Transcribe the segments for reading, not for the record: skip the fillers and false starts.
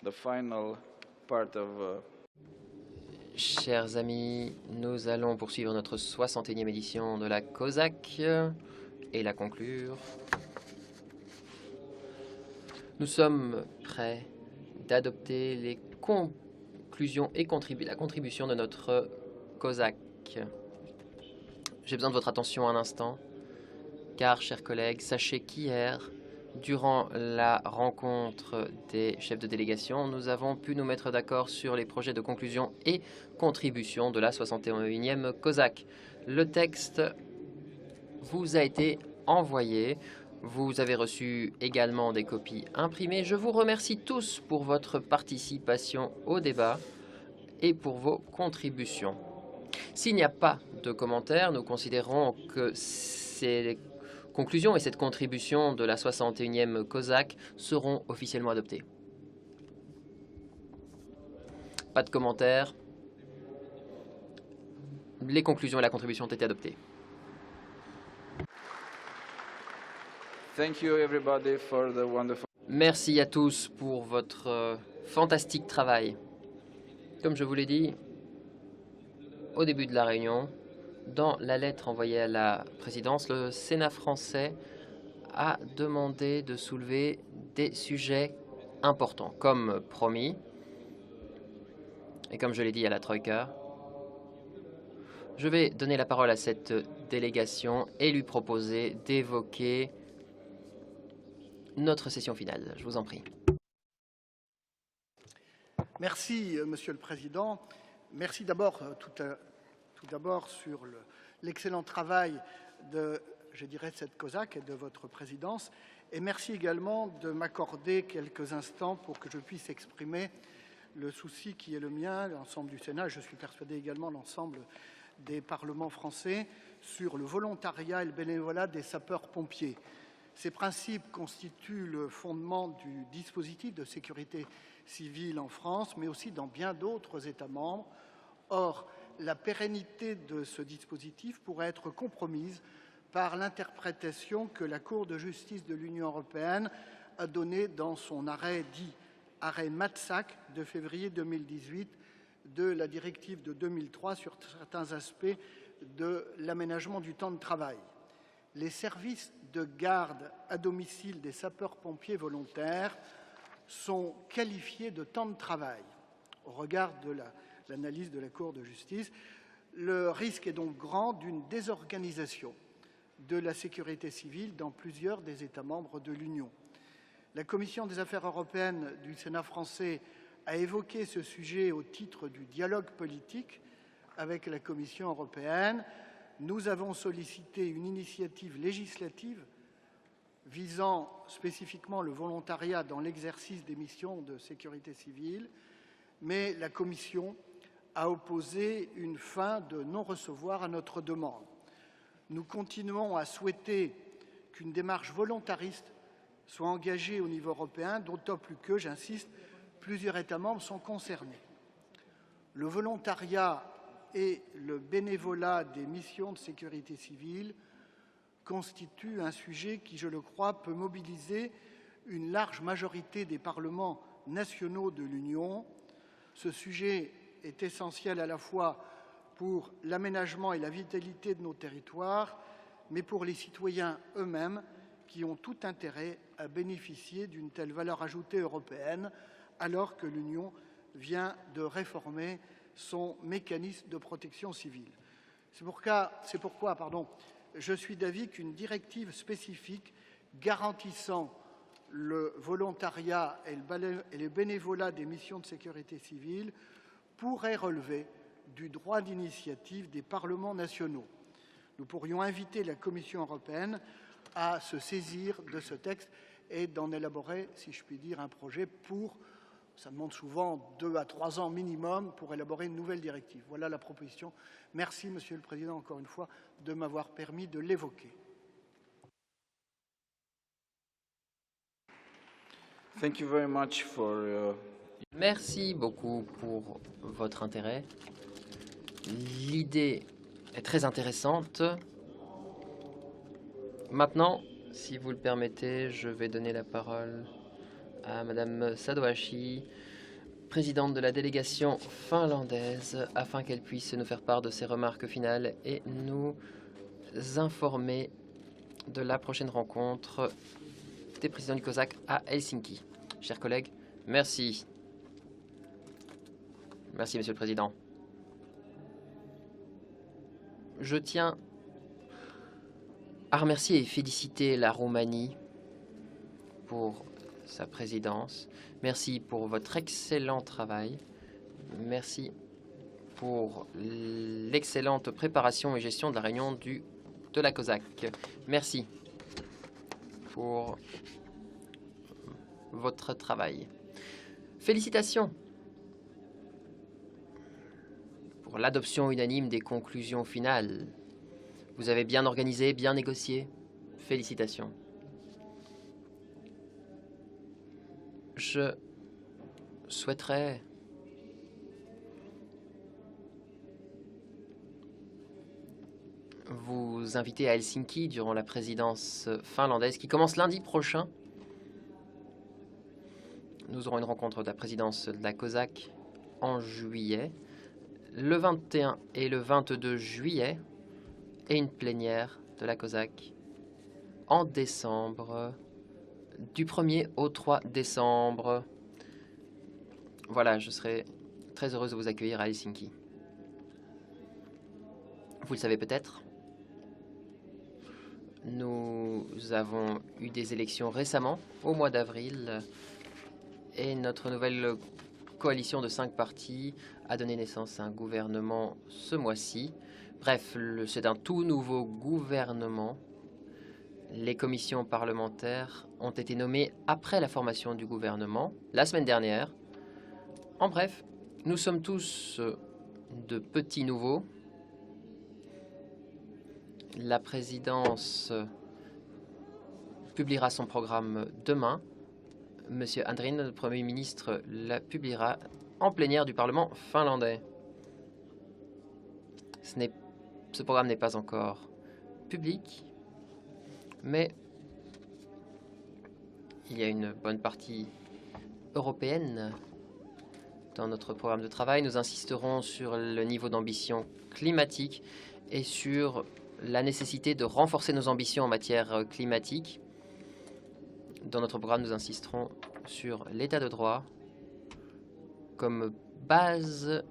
the final part of Chers amis, nous allons poursuivre notre 61e édition de la COSAC et la conclure. Nous sommes prêts d'adopter les conclusions et la contribution de notre COSAC. J'ai besoin de votre attention un instant, car, chers collègues, sachez qu'hier, durant la rencontre des chefs de délégation, nous avons pu nous mettre d'accord sur les projets de conclusion et contribution de la 61e COSAC. Le texte vous a été envoyé. Vous avez reçu également des copies imprimées. Je vous remercie tous pour votre participation au débat et pour vos contributions. S'il n'y a pas de commentaires, nous considérons que ces conclusions et cette contribution de la 61e COSAC seront officiellement adoptées. Pas de commentaires. Les conclusions et la contribution ont été adoptées. Thank you everybody for the wonderful... Merci à tous pour votre fantastique travail. Comme je vous l'ai dit au début de la réunion, dans la lettre envoyée à la présidence, le Sénat français a demandé de soulever des sujets importants. Comme promis, et comme je l'ai dit à la Troïka, je vais donner la parole à cette délégation et lui proposer d'évoquer notre session finale. Je vous en prie. Merci, Monsieur le Président. Merci d'abord, tout d'abord sur l'excellent travail de, je dirais, cette COSAC et de votre présidence. Et merci également de m'accorder quelques instants pour que je puisse exprimer le souci qui est le mien, l'ensemble du Sénat, je suis persuadé également l'ensemble des parlements français, sur le volontariat et le bénévolat des sapeurs-pompiers. Ces principes constituent le fondement du dispositif de sécurité civile en France, mais aussi dans bien d'autres États membres. Or, la pérennité de ce dispositif pourrait être compromise par l'interprétation que la Cour de justice de l'Union européenne a donnée dans son arrêt dit « arrêt Matzak » de février 2018 de la directive de 2003 sur certains aspects de l'aménagement du temps de travail. Les services de garde à domicile des sapeurs-pompiers volontaires sont qualifiés de temps de travail au regard de l'analyse de la Cour de justice. Le risque est donc grand d'une désorganisation de la sécurité civile dans plusieurs des États membres de l'Union. La Commission des affaires européennes du Sénat français a évoqué ce sujet au titre du dialogue politique avec la Commission européenne. Nous avons sollicité une initiative législative visant spécifiquement le volontariat dans l'exercice des missions de sécurité civile, mais la Commission a opposé une fin de non-recevoir à notre demande. Nous continuons à souhaiter qu'une démarche volontariste soit engagée au niveau européen, d'autant plus que, j'insiste, plusieurs États membres sont concernés. Le volontariat et le bénévolat des missions de sécurité civile constituent un sujet qui, je le crois, peut mobiliser une large majorité des parlements nationaux de l'Union. Ce sujet est essentiel à la fois pour l'aménagement et la vitalité de nos territoires, mais pour les citoyens eux-mêmes qui ont tout intérêt à bénéficier d'une telle valeur ajoutée européenne, alors que l'Union vient de réformer son mécanisme de protection civile. C'est pourquoi, je suis d'avis qu'une directive spécifique garantissant le volontariat et le bénévolat des missions de sécurité civile pourrait relever du droit d'initiative des parlements nationaux. Nous pourrions inviter la Commission européenne à se saisir de ce texte et d'en élaborer, si je puis dire, un projet pour, ça demande souvent 2 à 3 ans minimum pour élaborer une nouvelle directive. Voilà la proposition. Merci, Monsieur le Président, encore une fois, de m'avoir permis de l'évoquer. Thank you very much for, Merci beaucoup pour votre intérêt. L'idée est très intéressante. Maintenant, si vous le permettez, je vais donner la parole à Madame Sadohachi présidente de la délégation finlandaise, afin qu'elle puisse nous faire part de ses remarques finales et nous informer de la prochaine rencontre des présidents du COSAC à Helsinki. Chers collègues, merci. Merci, Monsieur le Président. Je tiens à remercier et féliciter la Roumanie pour sa présidence. Merci pour votre excellent travail. Merci pour l'excellente préparation et gestion de la réunion de la COSAC. Merci pour votre travail. Félicitations pour l'adoption unanime des conclusions finales. Vous avez bien organisé, bien négocié. Félicitations. Je souhaiterais vous inviter à Helsinki durant la présidence finlandaise qui commence lundi prochain. Nous aurons une rencontre de la présidence de la COSAC en juillet, le 21 et le 22 juillet, et une plénière de la COSAC en décembre, du 1er au 3 décembre. Voilà, je serai très heureuse de vous accueillir à Helsinki. Vous le savez peut-être, nous avons eu des élections récemment, au mois d'avril, et notre nouvelle coalition de 5 partis a donné naissance à un gouvernement ce mois-ci. Bref, c'est un tout nouveau gouvernement. Les commissions parlementaires ont été nommées après la formation du gouvernement, la semaine dernière. En bref, nous sommes tous de petits nouveaux. La présidence publiera son programme demain. Monsieur Andrin, le Premier ministre, la publiera en plénière du Parlement finlandais. Ce programme n'est pas encore public, mais il y a une bonne partie européenne dans notre programme de travail. Nous insisterons sur le niveau d'ambition climatique et sur la nécessité de renforcer nos ambitions en matière climatique. Dans notre programme, nous insisterons sur l'état de droit comme base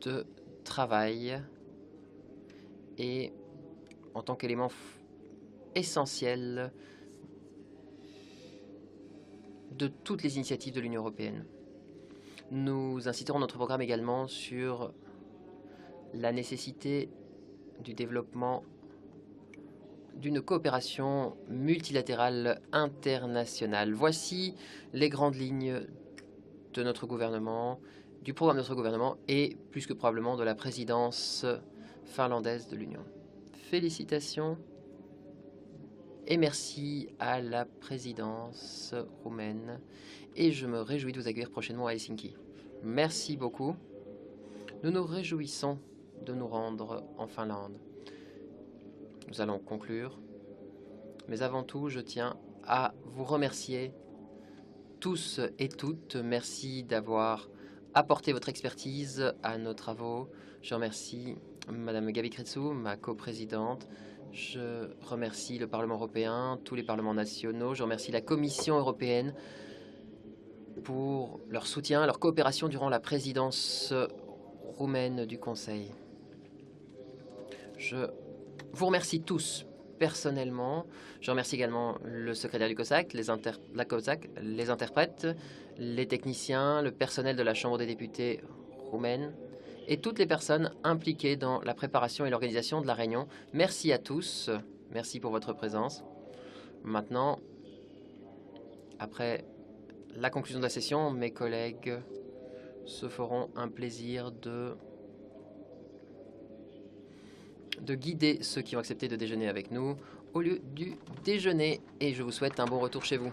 de travail et en tant qu'élément essentiel de toutes les initiatives de l'Union européenne. Nous inciterons notre programme également sur la nécessité du développement d'une coopération multilatérale internationale. Voici les grandes lignes de notre gouvernement, du programme de notre gouvernement et plus que probablement de la présidence finlandaise de l'Union. Félicitations et merci à la présidence roumaine et je me réjouis de vous accueillir prochainement à Helsinki. Merci beaucoup. Nous nous réjouissons de nous rendre en Finlande. Nous allons conclure, mais avant tout, je tiens à vous remercier tous et toutes. Merci d'avoir apporté votre expertise à nos travaux. Je remercie Madame Gabi Kretsou, ma coprésidente. Je remercie le Parlement européen, tous les parlements nationaux. Je remercie la Commission européenne pour leur soutien, leur coopération durant la présidence roumaine du Conseil. Je vous remercie tous personnellement. Je remercie également le secrétaire du COSAC, la COSAC, les interprètes, les techniciens, le personnel de la Chambre des députés roumaine et toutes les personnes impliquées dans la préparation et l'organisation de la réunion. Merci à tous. Merci pour votre présence. Maintenant, après la conclusion de la session, mes collègues se feront un plaisir de guider ceux qui ont accepté de déjeuner avec nous au lieu du déjeuner. Et je vous souhaite un bon retour chez vous.